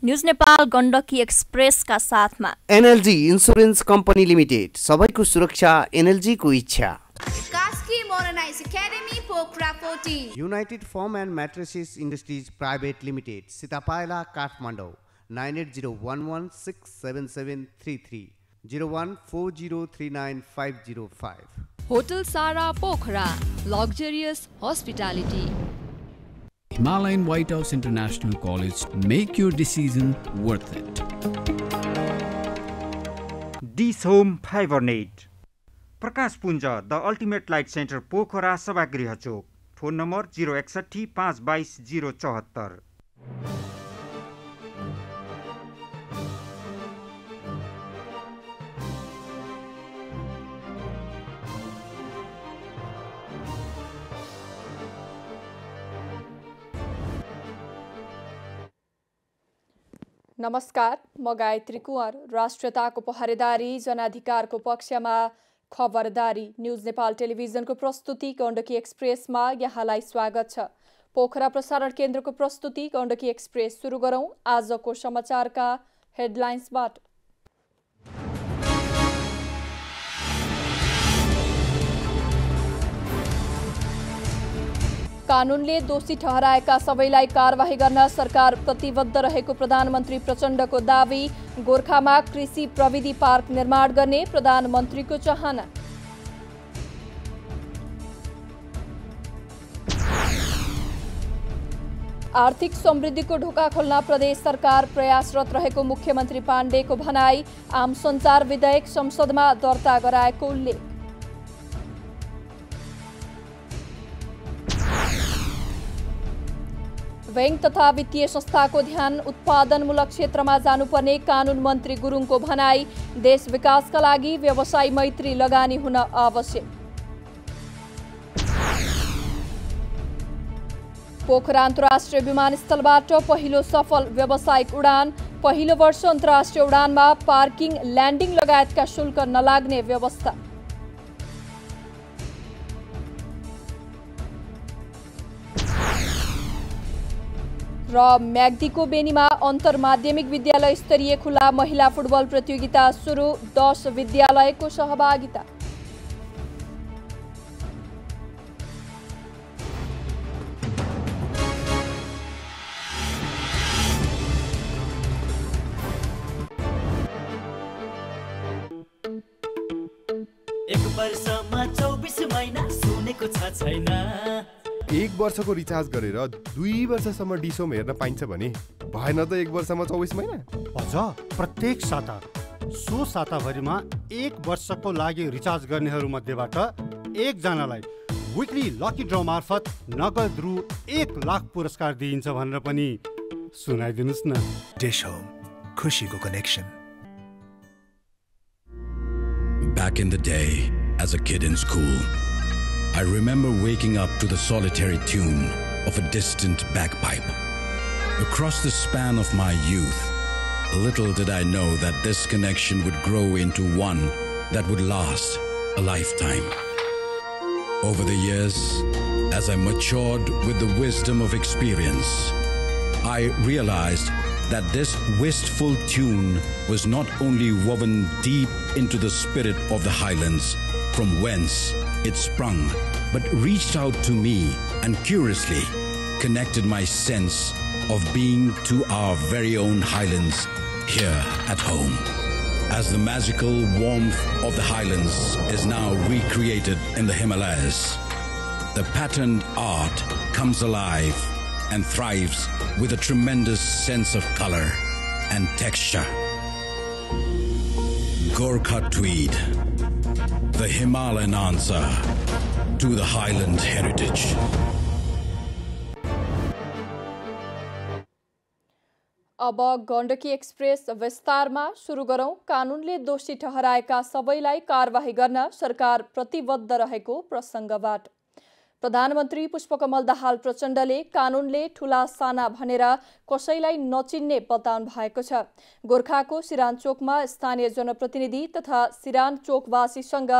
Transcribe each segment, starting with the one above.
News Nepal Gandaki एक्सप्रेसका साथमा NLG insurance company limited, सबैको सुरक्षा एनएलजी को इच्छा। Kaski modernise academy Pokhara 40, united firm and mattresses industries private limited, Sitapaila Kathmandu, 9801167733 0140395505। Hotel Sara Pokhara, luxurious hospitality. Himalayan White House International College, make your decision worth it. Dish Home Fibernet, Prakash Punj the ultimate light centre Pokhara Sabhagriha Chowk, phone number 061 522 074। नमस्कार, म गायत्री कुँवर। राष्ट्रियताको पहरेदारी, जनाधिकारको पक्षमा खबरदारी। News Nepal टेलिभिजनको प्रस्तुति गण्डकी एक्सप्रेसमा यहाँलाई स्वागत छ। पोखरा प्रसारण केन्द्रको प्रस्तुति गण्डकी एक्सप्रेस सुरु गरौं आजको समाचारका हेडलाइन्सबाट। कानूनले दोषी ठहराएका सबैलाई कारबाही गर्न सरकार प्रतिबद्ध रहेको प्रधानमन्त्री प्रचण्डको दावी। गोरखामा कृषि प्रविधि पार्क निर्माण गर्ने प्रधानमन्त्रीको चाहना। आर्थिक समृद्धिको ढोका खोल्न प्रदेश सरकार प्रयासरत रहेको मुख्यमन्त्री पाण्डेको भनाई। आम सञ्चार विधेयक संसदमा दर्ता गराएको उल्लेख। बैंक तथा वित्तीय संस्थाको ध्यान उत्पादनमूलक क्षेत्रमा जानुपर्ने कानून मन्त्री गुरुङको भनाई। देश विकासका लागि व्यवसाय मैत्री लगानी हुन आवश्यक। पोखरा अन्तर्राष्ट्रिय विमानस्थलबाट पहिलो सफल व्यावसायिक उडान। पहिलो वर्ष अन्तर्राष्ट्रिय उडानमा पार्किङ, ल्यान्डिङ लगायतका शुल्क नलाग्ने व्यवस्था। र म्याग्दीको बेनीमा अन्तर्माध्यमिक विद्यालय स्तरीय खुला महिला फुटबल प्रतियोगिता सुरु। 10 विद्यालयको सहभागिता। एक वर्षमा 24 महिना सुनेको छ छैन। एक वर्षको रिचार्ज गरेर 2 वर्षसम्म डिसोम हेर्न पाइन्छ भने भएन त 1 वर्षमा 24 महिना? अझ प्रत्येक साता सो साताभरिमा 1 वर्षको लागि रिचार्ज गर्नेहरू मध्येबाट एकजनालाई विकली लकी ड्र मार्फत नगद रु 1 लाख पुरस्कार दिइन्छ भनेर पनि सुनाइदिनुस् न। डिश होम, खुशीको connection. Back in the day, as a kid in school, I remember waking up to the solitary tune of a distant bagpipe. Across the span of my youth, little did I know that this connection would grow into one that would last a lifetime. Over the years, as I matured with the wisdom of experience, I realized that this wistful tune was not only woven deep into the spirit of the Highlands, from whence it sprung, but reached out to me and curiously connected my sense of being to our very own Highlands here at home. As the magical warmth of the Highlands is now recreated in the Himalayas, the patterned art comes alive and thrives with a tremendous sense of color and texture. Gorkha Tweed, the Himalayan answer to the Highland heritage. अब Gandaki express विस्तारमा सुरु गरौं। कानूनले दोषी ठहराएका सबैलाई कारबाही गर्न सरकार प्रतिबद्ध रहेको प्रसङ्गबाट। प्रधानमन्त्री पुष्पकमल दाहाल प्रचण्डले कानुनले ठूला साना भनेर कसैलाई नचिन्ने बताउनु भएको छ। गोर्खाको सिरानचोकमा स्थानीय जनप्रतिनिधि तथा सिरानचोकवासीसँग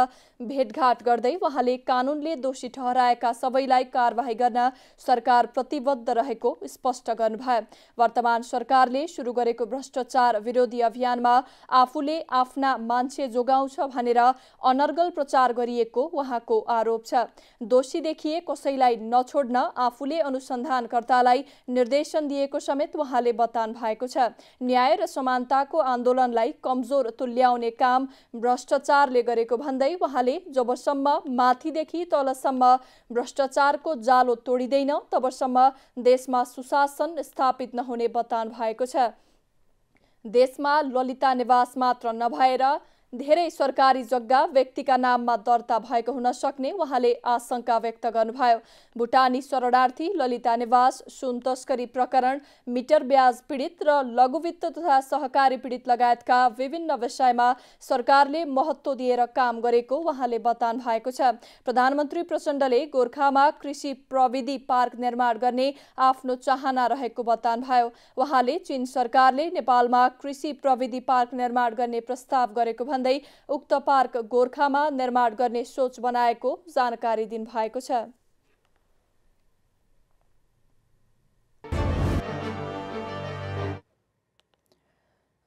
भेटघाट गर्दै उहाँले कानुनले दोषी ठहराएका सबैलाई कारबाही गर्न सरकार प्रतिबद्ध रहेको स्पष्ट गर्नुभयो। वर्तमान सरकारले सुरु गरेको भ्रष्टाचार विरोधी अभियानमा आफूले आफ्ना मान्छे जोगाउँछ भनेर अनर्गल प्रचार गरिएको उहाँको आरोप छ। दोषी देखिए कसैलाई नछोड्न आफूले अनुसन्धानकर्तालाई निर्देशन दिएको समेत उहाँले बताउनु भएको छ। न्याय र समानताको आन्दोलनलाई कमजोर तुल्याउने काम भ्रष्टाचारले गरेको भन्दै उहाँले जबसम्म माथिदेखि तलसम्म भ्रष्टाचारको जालो तोडिँदैन तबसम्म देशमा सुशासन स्थापित नहुने बताउनु भएको छ। देशमा ललिता निवास मात्र नभएर धेरै सरकारी जग्गा व्यक्तिका नाममा दर्ता भएको हुन सक्ने उहाँले आशंका व्यक्त गर्नुभयो। भुटानी शरणार्थी ललिता निवास, सुन तस्करी प्रकरण, मिटर ब्याज पीडित र लघुवित्त तथा सहकारी पीडित लगायतका विभिन्न विषयमा सरकारले महत्त्व दिएर काम गरेको उहाँले बताउनु भएको छ। प्रधानमन्त्री प्रचण्डले गोर्खामा कृषि प्रविधि पार्क निर्माण गर्ने आफ्नो चाहना रहेको बताउनुभयो। उहाँले चीन सरकारले नेपालमा कृषि प्रविधि पार्क निर्माण गर्ने प्रस्ताव गरेको भन्दै उक्त पार्क गोर्खामा निर्माण गर्ने सोच बनाएको जानकारी दिनुभएको छ।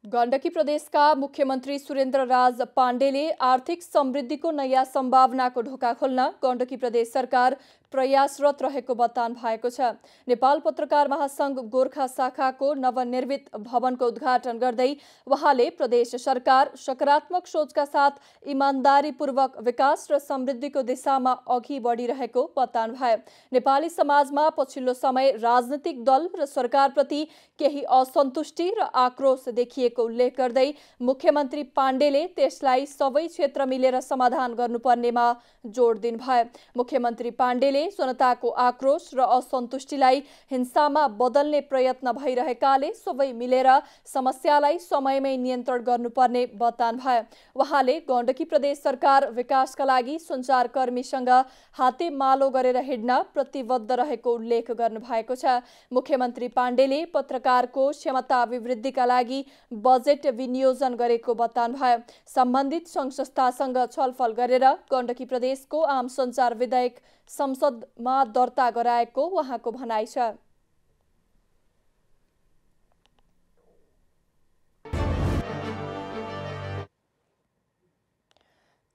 गण्डकी प्रदेशका मुख्यमन्त्री सुरेन्द्र राज पाण्डेले आर्थिक समृद्धिको नयाँ सम्भावनाको ढोका खोल्न गण्डकी प्रदेश सरकार प्रयासरत रहेको बताउनु भएको छ। नेपाल पत्रकार महासंघ गोर्खा शाखाको नवनिर्मित भवनको उद्घाटन गर्दै उहाँले प्रदेश सरकार सकारात्मक सोचका साथ इमानदारीपूर्वक विकास र समृद्धिको दिशामा अघि बढिरहेको बताउनुभयो। नेपाली समाजमा पछिल्लो समय राजनीतिक दल र सरकारप्रति केही असन्तुष्टि र आक्रोश देखिएको उल्लेख गर्दै मुख्यमन्त्री पाण्डेले त्यसलाई सबै क्षेत्र मिलेर समाधान गर्नुपर्नेमा जोड दिनुभयो। मुख्यमन्त्री पाण्डेले जनताको आक्रोश र असन्तुष्टिलाई हिंसामा बदल्ने प्रयत्न भइरहेकाले सबै मिलेर समस्यालाई समयमै नियन्त्रण गर्नुपर्ने बताउनुभयो। उहाँले गण्डकी प्रदेश सरकार विकासका लागि सञ्चारकर्मीसँग हातेमालो गरेर हिँड्न प्रतिबद्ध रहेको उल्लेख गर्नुभएको छ। मुख्यमन्त्री पाण्डेले पत्रकारको क्षमता अभिवृद्धिका लागि बजेट विनियोजन गरेको बताउनुभयो। सम्बन्धित संस्थासँग छलफल गरेर गण्डकी प्रदेशको आम सञ्चार विधेयक संसदमा दर्ता गराएको उहाँको भनाइ छ।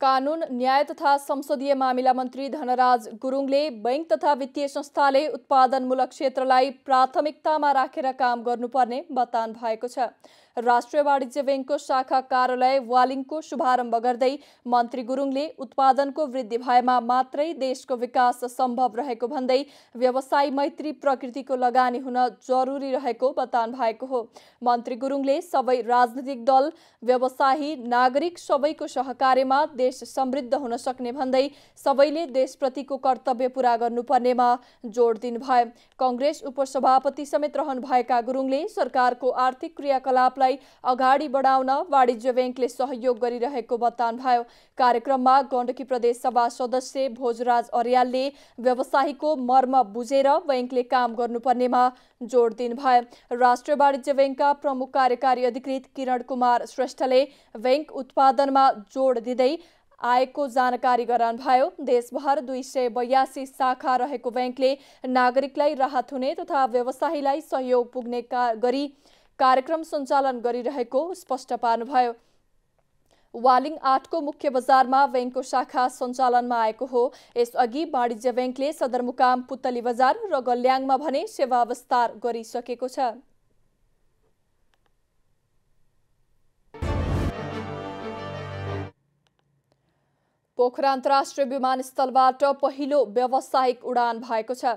कानून, न्याय तथा संसदीय मामिला मन्त्री धनराज गुरुङले बैंक तथा वित्तीय संस्थाले उत्पादनमूलक क्षेत्रलाई प्राथमिकतामा राखेर काम गर्नुपर्ने बताउनु भएको छ। राष्ट्रिय वाणिज्य बैंकको शाखा कार्यालय वालिङको शुभारम्भ गर्दै मन्त्री गुरुङले उत्पादनको वृद्धि भएमा मात्रै देशको विकास सम्भव रहेको भन्दै व्यवसाय मैत्री प्रकृतिको लगानी हुन जरुरी रहेको बताउनु भएको हो। मन्त्री गुरुङले सबै राजनीतिक दल, व्यवसायी, नागरिक सबैको सहकार्यमा देश समृद्ध हुन सक्ने भन्दै सबैले देशप्रतिको कर्तव्य पूरा गर्नुपर्नेमा जोड दिनुभयो। कांग्रेस उपसभापति समेत रहनुभएका गुरुङले सरकारको आर्थिक क्रियाकलापलाई अगाडि बढाउन वाणिज्य बैंकले सहयोग गरिरहेको बताउनुभयो। कार्यक्रममा गण्डकी प्रदेश सभा सदस्य भोजराज अर्यालले व्यवसायीको मर्म बुझेर बैंकले काम गर्नुपर्नेमा जोड दिनुभयो। राष्ट्रिय वाणिज्य बैंकका प्रमुख कार्यकारी अधिकृत किरण कुमार श्रेष्ठले बैंक उत्पादनमा जोड दिँदै आएको जानकारी गराउनुभयो। देशभर 282 शाखा रहेको बैंकले नागरिकलाई राहत हुने तथा व्यवसायीलाई सहयोग पुग्ने गरी कार्यक्रम सञ्चालन गरिरहेको स्पष्ट पार्नुभयो। वालिङ 8 को मुख्य बजारमा बैंकको शाखा सञ्चालनमा आएको हो। यसअघि वाणिज्य बैंकले सदरमुकाम पुतली बजार र गल्याङमा भने सेवा विस्तार गरिसकेको छ। पोखरा अन्तर्राष्ट्रिय विमानस्थलबाट पहिलो व्यावसायिक उडान भएको छ।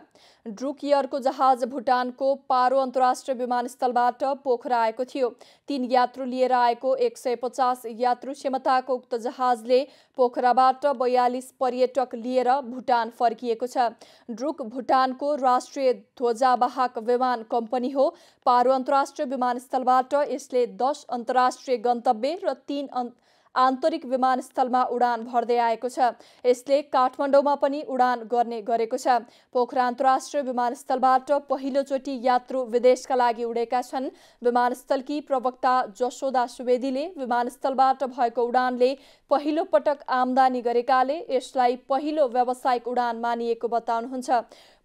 ड्रुक एयरको जहाज भुटानको पारो अन्तर्राष्ट्रिय विमानस्थलबाट पोखरा आएको थियो। 3 यात्रु लिएर आएको 150 यात्रु क्षमताको उक्त जहाजले पोखराबाट 42 पर्यटक लिएर भुटान फर्किएको छ। ड्रुक भुटानको राष्ट्रिय ध्वजावाहक विमान कम्पनी हो। पारो अन्तर्राष्ट्रिय विमानस्थलबाट यसले 10 अन्तर्राष्ट्रिय गन्तव्य र 3 आन्तरिक विमानस्थलमा उडान भर्दै आएको छ। यसले काठमाडौँमा पनि उडान गर्ने गरेको छ। पोखरा अन्तर्राष्ट्रिय विमानस्थलबाट पहिलोचोटि यात्रु विदेशका लागि उडेका छन्। विमानस्थलकी प्रवक्ता जशोदा सुवेदीले विमानस्थलबाट भएको उडानले पहिलो पटक आमदानी गरेकाले यसलाई पहिलो व्यावसायिक उडान मानिएको बताउनुहुन्छ।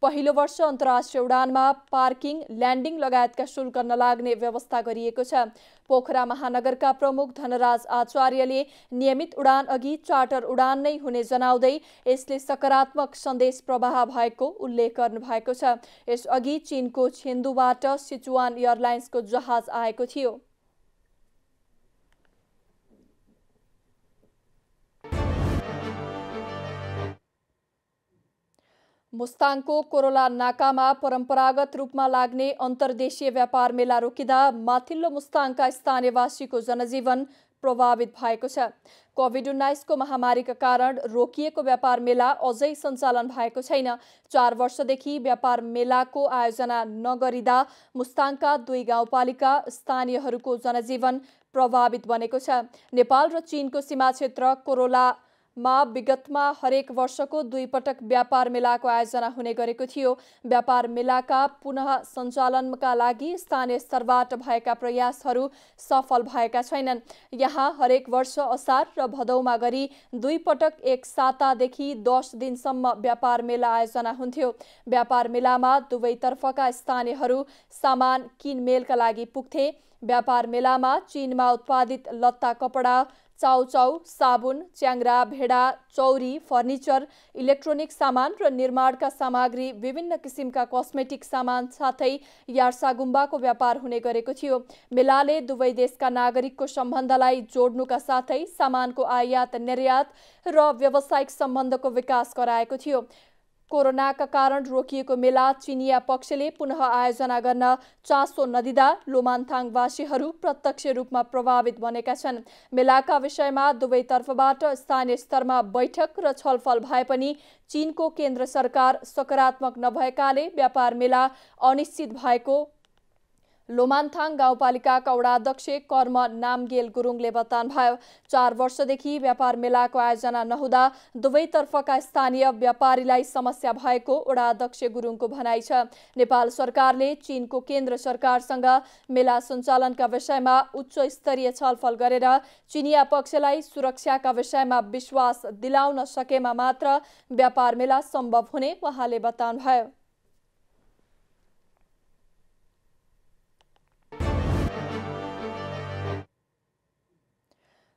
पहिलो वर्ष अन्तर्राष्ट्रिय उडानमा पार्किङ, ल्यान्डिङ लगायतका शुल्क नलाग्ने व्यवस्था गरिएको छ। पोखरा महानगरका प्रमुख धनराज आचार्यले नियमित उडान अघि चार्टर उडान नै हुने जनाउँदै यसले सकारात्मक सन्देश प्रवाह भएको उल्लेख गर्नुभएको छ। यसअघि चीनको छेन्दुबाट सिचुवान एयरलाइन्सको जहाज आएको थियो। मुस्ताङको कोरोला नाकामा परम्परागत रूपमा लाग्ने अन्तर्देशीय व्यापार मेला रोकिँदा माथिल्लो मुस्ताङका स्थानीयवासीको जनजीवन प्रभावित भएको छ। कोभिड-19 को महामारीका कारण रोकिएको व्यापार मेला अझै सञ्चालन भएको छैन। 4 वर्षदेखि व्यापार मेलाको आयोजना नगरिँदा मुस्ताङका 2 गाउँपालिका स्थानीयहरूको जनजीवन प्रभावित बनेको छ। नेपाल र चीनको सीमा क्षेत्र कोरोला विगतमा हरेक वर्षको 2 पटक व्यापार मेलाको आयोजना हुने गरेको थियो। व्यापार मेलाका पुनः सञ्चालनका लागि स्थानीय स्तरबाट भएका प्रयासहरू सफल भएका छैनन्। यहाँ हरेक वर्ष असार र भदौमा गरी 2 पटक एक सातादेखि 10 दिनसम्म व्यापार मेला आयोजना हुन्थ्यो। व्यापार मेलामा दुवैतर्फका स्थानीयहरू सामान किनमेलका लागि पुग्थे। व्यापार मेलामा चीनमा उत्पादित लत्ता कपडा, चाउचाउ, साबुन, च्याङ्रा, भेडा, चौरी, फर्निचर, इलेक्ट्रोनिक सामान र निर्माणका सामग्री, विभिन्न किसिमका कस्मेटिक सामान साथै यार्सागुम्बाको व्यापार हुने गरेको थियो। मेलाले दुवै देशका नागरिकको सम्बन्धलाई जोड्नुका साथै सामानको आयात निर्यात र व्यावसायिक सम्बन्धको विकास गराएको थियो। कोरोनाका कारण रोकिएको मेला चिनिया पक्षले पुनः आयोजना गर्न चासो नदिँदा लोमान्थाङवासीहरू प्रत्यक्ष रूपमा प्रभावित बनेका छन्। मेलाका विषयमा दुवैतर्फबाट स्थानीय स्तरमा बैठक र छलफल भए पनि चीनको केन्द्र सरकार सकारात्मक नभएकाले व्यापार मेला अनिश्चित भएको लोमान्थाङ गाउँपालिकाका वडाध्यक्ष कर्म नामगेल गुरुङले बताउनुभयो। 4 वर्षदेखि व्यापार मेलाको आयोजना नहुँदा दुवैतर्फका स्थानीय व्यापारीलाई समस्या भएको वडाध्यक्ष गुरुङको भनाइ छ। नेपाल सरकारले चीनको केन्द्र सरकारसँग मेला सञ्चालनका विषयमा उच्च स्तरीय छलफल गरेर चिनिया पक्षलाई सुरक्षाका विषयमा विश्वास दिलाउन सकेमा मात्र व्यापार मेला सम्भव हुने उहाँले बताउनुभयो।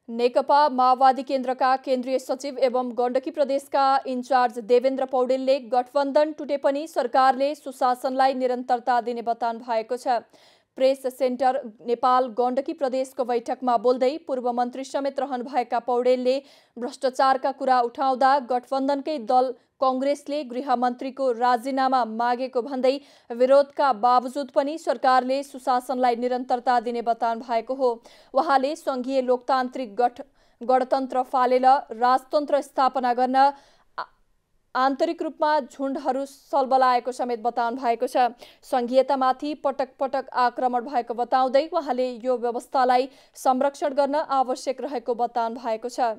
नेकपा माओवादी केन्द्रका केन्द्रीय सचिव एवं गण्डकी प्रदेशका इन्चार्ज देवेन्द्र पौडेलले गठबन्धन टुटे पनि सरकारले सुशासनलाई निरन्तरता दिने बताउनु भएको छ। प्रेस सेन्टर नेपाल गण्डकी प्रदेशको बैठकमा बोल्दै पूर्व मन्त्री समेत रहनुभएका पौडेलले भ्रष्टाचारका कुरा उठाउँदा गठबन्धनकै दल कांग्रेसले गृहमन्त्रीको राजीनामा मागेको भन्दै विरोधका बावजुद पनि सरकारले सुशासनलाई निरन्तरता दिने बताउनु भएको हो। उहाँले संघीय लोकतान्त्रिक गणतन्त्र फालेर राजतन्त्र स्थापना गर्न आन्तरिक रूपमा झुण्डहरू सल्बलाएको समेत बताउनु भएको छ। संघीयतामाथि पटक पटक आक्रमण भएको बताउँदै उहाँले यो व्यवस्थालाई संरक्षण गर्न आवश्यक रहेको बताउनु भएको छ।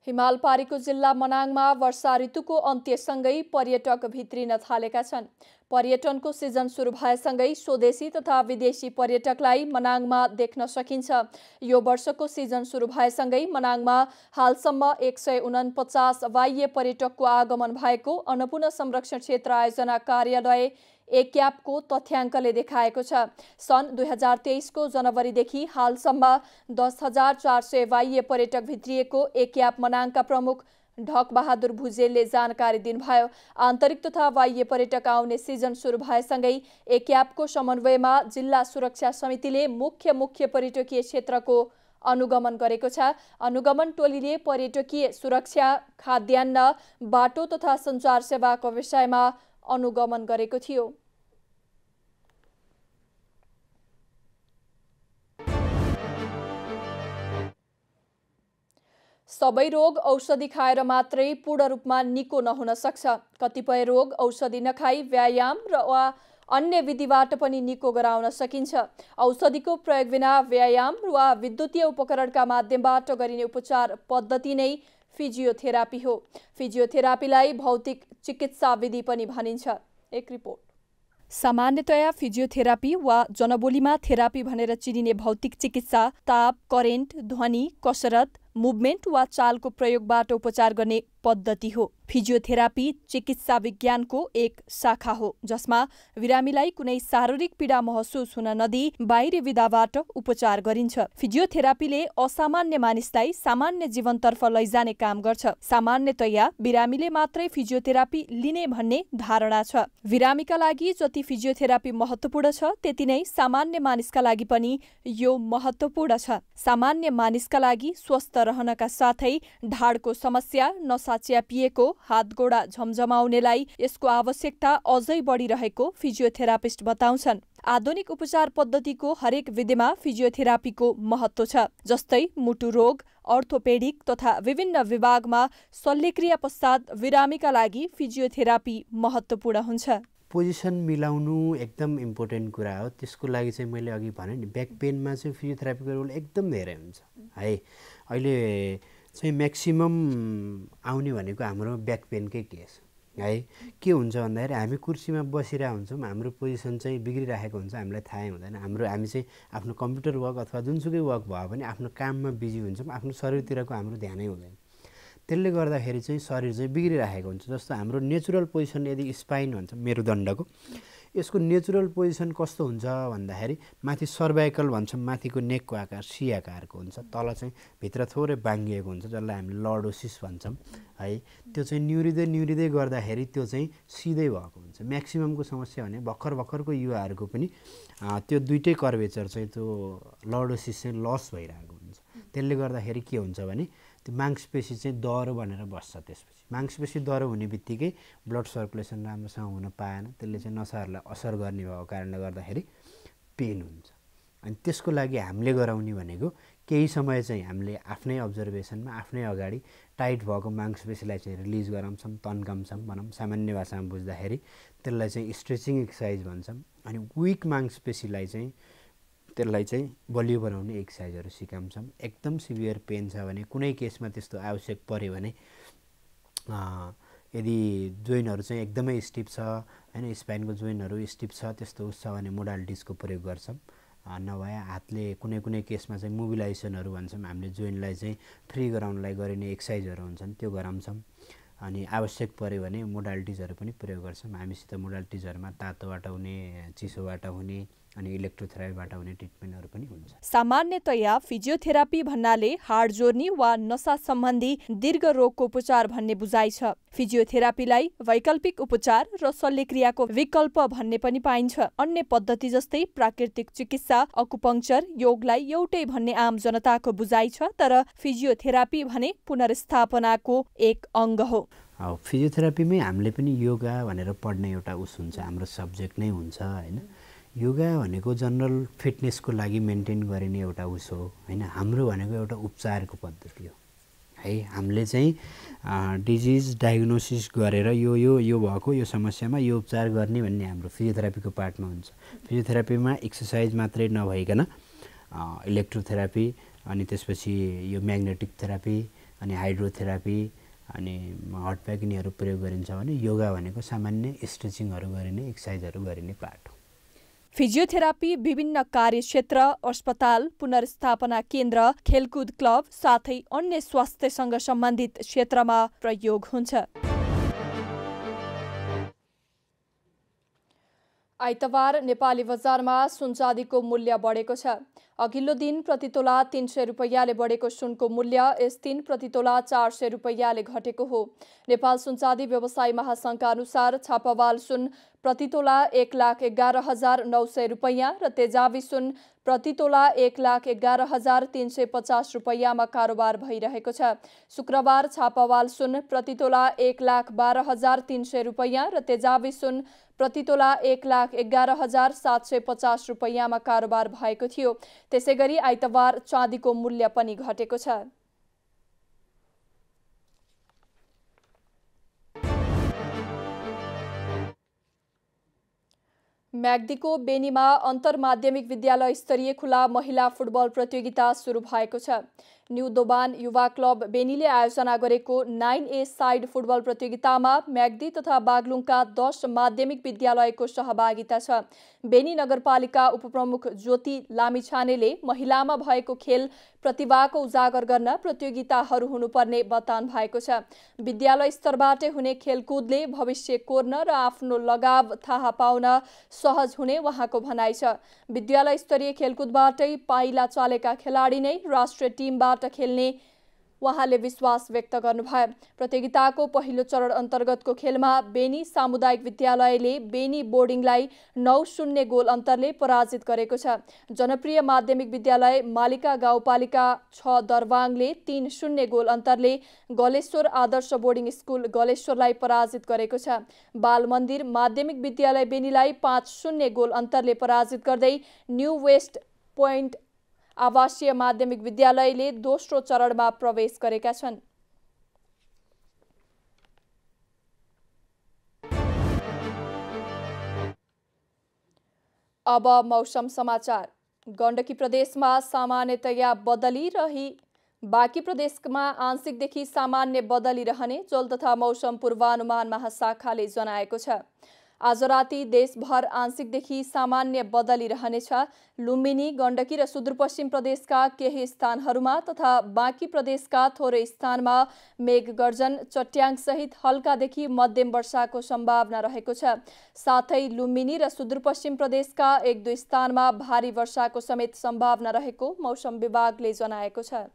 हिमालपारीको जिल्ला मनाङमा वर्षा ऋतुको अन्त्यसँगै पर्यटक भित्रिन थालेका छन्। पर्यटनको सिजन सुरु भएसँगै स्वदेशी तथा विदेशी पर्यटकलाई मनाङमा देख्न सकिन्छ। यो वर्षको सिजन सुरु भएसँगै मनाङमा हालसम्म 149 बाह्य पर्यटकको आगमन भएको अन्नपूर्ण संरक्षण क्षेत्र आयोजना कार्यालय एक्यापको तथ्याङ्कले देखाएको छ। सन् 2023 को जनवरीदेखि हालसम्म 10,400 बाह्य पर्यटक भित्रिएको एक्याप मनाङका प्रमुख ढकबहादुर भुजेलले जानकारी दिनुभयो। आन्तरिक तथा बाह्य पर्यटक आउने सिजन सुरु भएसँगै एक्यापको समन्वयमा जिल्ला सुरक्षा समितिले मुख्य पर्यटकीय क्षेत्रको अनुगमन गरेको छ। अनुगमन टोलीले पर्यटकीय सुरक्षा, खाद्यान्न, बाटो तथा सञ्चार सेवाको विषयमा अनुगमन गरेको थियो। सबै रोग औषधि खाएर मात्रै पूर्ण रूपमा निको नहुन सक्छ। कतिपय रोग औषधि नखाई व्यायाम वा अन्य विधिबाट पनि निको गराउन सकिन्छ। औषधिको प्रयोग बिना व्यायाम वा विद्युतीय उपकरणका माध्यमबाट गरिने उपचार पद्धति नै फिजियोथेरापी हो। फिजियोथेरापीलाई भौतिक चिकित्सा विधि पनि भनिन्छ। एक रिपोर्ट। सामान्यतया फिजियोथेरापी वा जनबोलीमा थेरापी भनेर चिनिने भौतिक चिकित्सा ताप, करेन्ट, ध्वनि, कसरत, मुभमेन्ट वा चालको प्रयोगबाट उपचार गर्ने पद्धति हो। फिजियोथेरापी चिकित्सा विज्ञानको एक शाखा हो जसमा बिरामीलाई कुनै शारीरिक पीडा महसुस हुन नदिई बाहिरी विधाबाट उपचार गरिन्छ। फिजियोथेरापीले असामान्य मानिसलाई सामान्य जीवनतर्फ लैजाने काम गर्छ। सामान्यतया बिरामीले मात्रै फिजियोथेरापी लिने भन्ने धारणा छ। बिरामीका लागि जति फिजियोथेरापी महत्त्वपूर्ण छ त्यति नै सामान्य मानिसका लागि पनि यो महत्त्वपूर्ण छ। सामान्य मानिसका लागि स्वस्थ रहनका साथै ढाडको समस्या, नसा च्यापिएको, हातगोडा झमझमाउनेलाई यसको आवश्यकता अझै बढिरहेको फिजियोथेरापिस्ट बताउँछन्। आधुनिक उपचार पद्धतिको हरेक विधिमा फिजियोथेरापीको महत्त्व छ। जस्तै मुटु रोग, अर्थोपेडिक तथा विभिन्न विभागमा शल्यक्रिया पश्चात बिरामीका लागि फिजियोथेरापी महत्त्वपूर्ण हुन्छ। पोजिसन मिलाउनु एकदम इम्पोर्टेन्ट कुरा हो। त्यसको लागि चाहिँ मैले अघि भने नि ब्याक पेनमा चाहिँ फिजियोथेरापीको रोल एकदम धेरै हुन्छ है। अहिले चाहिँ म्याक्सिमम आउने भनेको हाम्रो ब्याक पेनकै केस है। के हुन्छ भन्दाखेरि हामी कुर्सीमा बसिरहेको हुन्छौँ, हाम्रो पोजिसन चाहिँ बिग्रिरहेको हुन्छ, हामीलाई थाहै हुँदैन। हामी चाहिँ आफ्नो कम्प्युटर वर्क अथवा जुनसुकै वर्क भयो भने आफ्नो काममा बिजी हुन्छौँ, आफ्नो शरीरतिरको हाम्रो ध्यानै हुँदैन। त्यसले गर्दाखेरि चाहिँ शरीर चाहिँ बिग्रिरहेको हुन्छ। जस्तो हाम्रो नेचुरल पोजिसन यदि स्पाइन भन्छ मेरुदण्डको, यसको नेचुरल पोजिसन कस्तो हुन्छ भन्दाखेरि माथि सर्भाइकल भन्छौँ, माथिको नेकको आकार सी आकारको हुन्छ, तल चाहिँ भित्र थोरै बाङ्गिएको हुन्छ जसलाई हामी लर्डोसिस भन्छौँ है। त्यो चाहिँ निहुरिँदै गर्दाखेरि त्यो चाहिँ सिधै भएको हुन्छ। म्याक्सिममको समस्या भने भर्खरको युवाहरूको पनि त्यो दुइटै कर्वेचर चाहिँ त्यो लर्डोसिस चाहिँ लस भइरहेको हुन्छ। त्यसले गर्दाखेरि के हुन्छ भने त्यो मांसपेशी चाहिँ दह्रो बनेर बस्छ। त्यसपछि मांसपेशी दह्रो हुने बित्तिकै ब्लड सर्कुलेसन राम्रोसँग हुन पाएन, त्यसले चाहिँ नसाहरूलाई असर गर्ने भएको कारणले गर्दाखेरि पेन हुन्छ। अनि त्यसको लागि हामीले गराउने भनेको केही समय चाहिँ हामीले आफ्नै अब्जर्भेसनमा आफ्नै अगाडि टाइट भएको मांसपेशीलाई चाहिँ रिलिज गराउँछौँ, तन्काउँछौँ भनौँ सामान्य भाषामा बुझ्दाखेरि। त्यसलाई चाहिँ स्ट्रेचिङ एक्सर्साइज भन्छौँ। अनि विक मांसपेशीलाई चाहिँ त्यसलाई चाहिँ बलियो बनाउने एक्सर्साइजहरू सिकाउँछौँ। एकदम सिभियर पेन छ भने, कुनै केसमा त्यस्तो आवश्यक पर्यो भने, यदि जोइनहरू चाहिँ एकदमै स्टिफ छ हैन, स्पाइनको जोइनहरू स्टिफ छ, त्यस्तो उस छ भने मोडालिटिजको प्रयोग गर्छौँ। नभए हातले कुनै केसमा चाहिँ मोबिलाइजेसनहरू भन्छौँ, हामीले जोइनलाई चाहिँ फ्री गराउनलाई गरिने एक्सर्साइजहरू हुन्छन् त्यो गराउँछौँ। अनि आवश्यक पर्यो भने मोडालिटिजहरू पनि प्रयोग गर्छौँ। हामीसित मोडालिटिजहरूमा तातोबाट हुने, चिसोबाट हुने अनि इलेक्ट्रोथेरापीबाट हुने ट्रिटमेन्टहरू पनि हुन्छ। सामान्यतया फिजियोथेरापी भन्नाले हाड जोड्ने वा नसा सम्बन्धी दीर्घ रोगको उपचार भन्ने बुझाइ छ। फिजियोथेरापीलाई वैकल्पिक उपचार र शल्यक्रियाको विकल्प भन्ने पनि पाइन्छ। अन्य पद्धति जस्तै प्राकृतिक चिकित्सा, अकुपङ्क्चर, योगलाई एउटै भन्ने आम जनताको बुझाइ छ, तर फिजियोथेरापी भने पुनर्स्थापनाको एक अङ्ग हो। फिजियोथेरापीमै हामीले पनि योगा भनेर पढ्ने एउटा उस हुन्छ, हाम्रो सब्जेक्ट नै हुन्छ हैन। योगा भनेको जनरल फिटनेसको लागि मेन्टेन गरिने एउटा उस हो हैन। हाम्रो भनेको एउटा उपचारको पद्धति हो है। हामीले चाहिँ डिजिज डायग्नोसिस गरेर यो भएको यो समस्यामा यो उपचार गर्ने भन्ने हाम्रो फिजियोथेरापीको पार्टमा हुन्छ। फिजियोथेरापीमा एक्सर्साइज मात्रै नभइकन इलेक्ट्रोथेरापी, अनि त्यसपछि यो म्याग्नेटिक थेरापी, अनि हाइड्रोथेरापी, अनि हट प्याक यिनीहरू प्रयोग गरिन्छ भने योगा भनेको सामान्य स्ट्रेचिङहरू गरिने, एक्सर्साइजहरू गरिने पार्ट हो। फिजियोथेरापी विभिन्न कार्यक्षेत्र, अस्पताल, पुनर्स्थापना केन्द्र, खेलकुद क्लब साथै अन्य स्वास्थ्यसँग सम्बन्धित क्षेत्रमा प्रयोग हुन्छ। आइतबार नेपाली बजारमा सुन चाँदीको मूल्य बढेको छ। अघिल्लो दिन प्रतितोला 300 रुपैयाँले बढेको सुनको मूल्य यस दिन प्रतितोला 400 रुपैयाँले घटेको हो। नेपाल सुनचाँदी व्यवसायी महासङ्घका अनुसार छापावाल सुन प्रतितोला 1,11,900 रुपैयाँ र तेजाबी सुन प्रतितोला 1,11,350 रुपैयाँमा कारोबार भइरहेको छ। शुक्रबार छापावाल सुन प्रतितोला 1,12,300 रुपैयाँ र तेजाबी सुन प्रतितोला 1,11,750 रुपैयाँमा कारोबार भएको थियो। त्यसैगरी आइतबार चाँदीको मूल्य पनि घटेको छ। म्याग्दीको बेनीमा अन्तर्माध्यमिक विद्यालय स्तरीय खुला महिला फुटबल प्रतियोगिता सुरु भएको छ। न्यू दोबान युवा क्लब बेनीले आयोजना गरेको 9A साइड फुटबल प्रतियोगितामा म्याग्दी तथा बागलुङका 10 माध्यमिक विद्यालयको सहभागिता छ। बेनी नगरपालिका उपप्रमुख ज्योति लामिछानेले महिलामा भएको खेल प्रतिभाको उजागर गर्न प्रतियोगिताहरू हुनुपर्ने बताउनु भएको छ। विद्यालय स्तरबाटै हुने खेलकुदले भविष्य कोर्न र आफ्नो लगाव थाहा पाउन सहज हुने उहाँको भनाइ छ। विद्यालय स्तरीय खेलकुदबाटै पाइला चालेका खेलाडी नै राष्ट्रिय टिमबाट खेल्ने उहाँले विश्वास व्यक्त गर्नुभयो। प्रतियोगिताको पहिलो चरण अन्तर्गतको खेलमा बेनी सामुदायिक विद्यालयले बेनी बोर्डिङलाई 9-0 गोल अन्तरले पराजित गरेको छ। जनप्रिय माध्यमिक विद्यालय मालिका गाउँपालिका 6 दरबाङले 3-0 गोल अन्तरले गलेश्वर आदर्श बोर्डिङ स्कुल गलेश्वरलाई पराजित गरेको छ। बाल मन्दिर माध्यमिक विद्यालय बेनीलाई 5-0 गोल अन्तरले पराजित गर्दै न्यू वेस्ट पोइन्ट आवासीय माध्यमिक विद्यालयले दोस्रो चरणमा प्रवेश गरेका छन्। अब मौसम समाचार। गण्डकी प्रदेशमा सामान्यतया बदली रही बाँकी प्रदेशमा आंशिकदेखि सामान्य बदली रहने जल तथा मौसम पूर्वानुमान महाशाखाले जनाएको छ। आज राति देशभर आंशिकदेखि सामान्य बदली रहनेछ। लुम्बिनी, गण्डकी र सुदूरपश्चिम प्रदेशका केही स्थानहरूमा तथा बाँकी प्रदेशका थोरै स्थानमा मेघगर्जन, चट्याङसहित हल्कादेखि मध्यम वर्षाको सम्भावना रहेको छ। साथै लुम्बिनी र सुदूरपश्चिम प्रदेशका 1-2 स्थानमा भारी वर्षाको समेत सम्भावना रहेको मौसम विभागले जनाएको छ।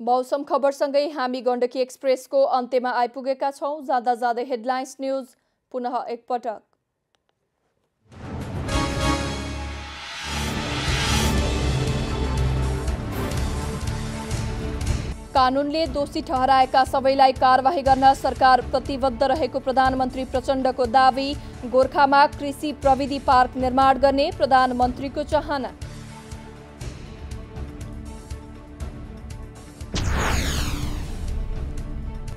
मौसम खबरसँगै हामी गण्डकी एक्सप्रेसको अन्त्यमा आइपुगेका छौं। जाँदा जाँदै हेडलाइन्स न्यूज पुनः एकपटक। कानूनले दोषी ठहराएका सबैलाई कारवाही गर्न सरकार प्रतिबद्ध रहेको प्रधानमन्त्री प्रचण्डको दावी। गोरखामा कृषि प्रविधि पार्क निर्माण गर्ने प्रधानमन्त्रीको चाहना।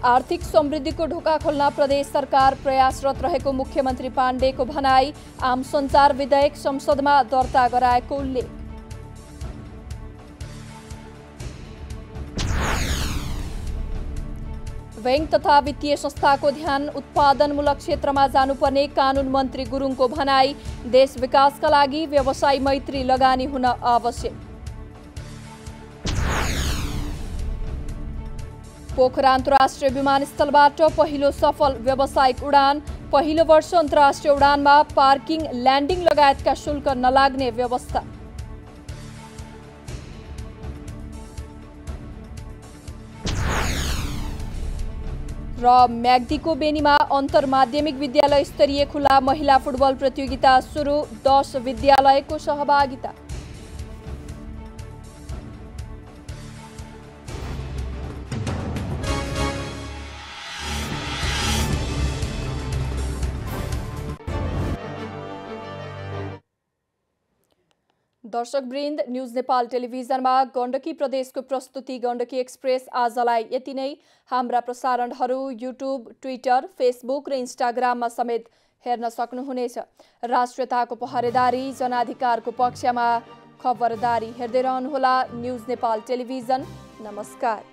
आर्थिक समृद्धिको ढोका खोल्न प्रदेश सरकार प्रयासरत रहेको मुख्यमन्त्री पाण्डेको भनाई। आम सञ्चार विधेयक संसदमा दर्ता गराएको उल्लेख। बैंक तथा वित्तीय संस्थाको ध्यान उत्पादनमूलक क्षेत्रमा जानुपर्ने कानून मन्त्री गुरुङको भनाई। देश विकासका लागि व्यवसाय मैत्री लगानी हुन आवश्यक। पोखरा अन्तर्राष्ट्रिय विमानस्थलबाट पहिलो सफल व्यावसायिक उडान। पहिलो वर्ष अन्तर्राष्ट्रिय उडानमा पार्किङ, ल्यान्डिङ लगायतका शुल्क नलाग्ने व्यवस्था। र म्याग्दीको बेनीमा अन्तर्माध्यमिक विद्यालय स्तरीय खुला महिला फुटबल प्रतियोगिता सुरु, 10 विद्यालयको सहभागिता। दर्शकवृन्द, न्यूज नेपाल टेलिभिजनमा गण्डकी प्रदेशको प्रस्तुति गण्डकी एक्सप्रेस आजलाई यति नै। हाम्रा प्रसारणहरू युट्युब, ट्विटर, फेसबुक र इन्स्टाग्राममा समेत हेर्न सक्नुहुनेछ। राष्ट्रियताको पहरेदारी, जनाधिकारको पक्षमा खबरदारी हेर्दै रहनुहोला न्यूज नेपाल टेलिभिजन। नमस्कार।